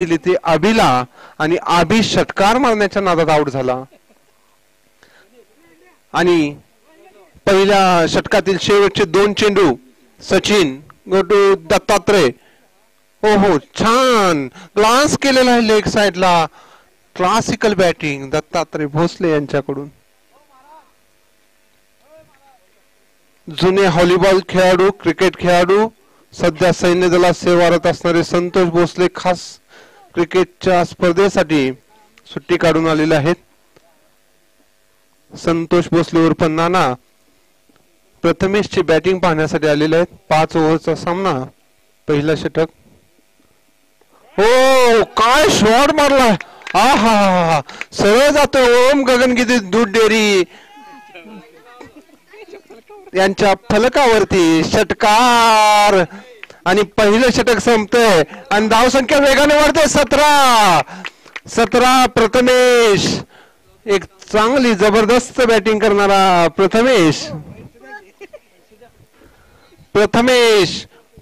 दिली ती अभिला आणि अभि षटकार मारण्याच्या नादात आउट झाला आणि पहिल्या षटकातील शेवटचे 2 चेंडू सचिन गो टू दत्तात्रय. हो हो छान ग्लास केलेला आहे लेग साइडला. क्लासिकल बॅटिंग दत्तात्रय भोसले यांच्याकडून. जुने व्हॉलीबॉल खेळाडू क्रिकेट खेळाडू सध्या सैन्य दलात सेवारत असणारे संतोष भोसले खास क्रिकेटच्या स्पर्धेसाठी सुट्टी काढून आलेले आहेत. संतोष भोसले उर्फ नाना प्रथमेशची बॅटिंग पाहण्यासाठी आलेले आहेत. 5 ओव्हरचा सामना. पहिला षटक. हो काय शॉट मारलाय. आहा सरळ जातो ओम गगनगिरी दूध डेअरी यांच्या फलकावरती षटकार आणि पहिलं षटक संपतंय आणि धावसंख्या वेगाने वाढते. 17 प्रथमेश. एक चांगली जबरदस्त बॅटिंग करणारा प्रथमेश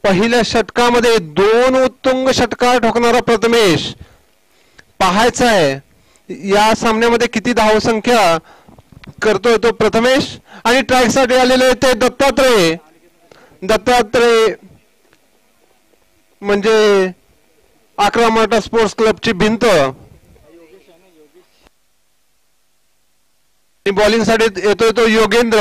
पहिल्या षटकामध्ये 2 उत्तुंग षटकार ठोकणारा प्रथमेश. पाहायचं आहे या सामन्यामध्ये किती धावसंख्या करतोय तो प्रथमेश. आणि ट्रॅक साठी आलेले ते दत्तात्रय म्हणजे 11 माटा स्पोर्ट्स क्लबची भिंत. बॉलिंग साठी येतोय तो योगेंद्र.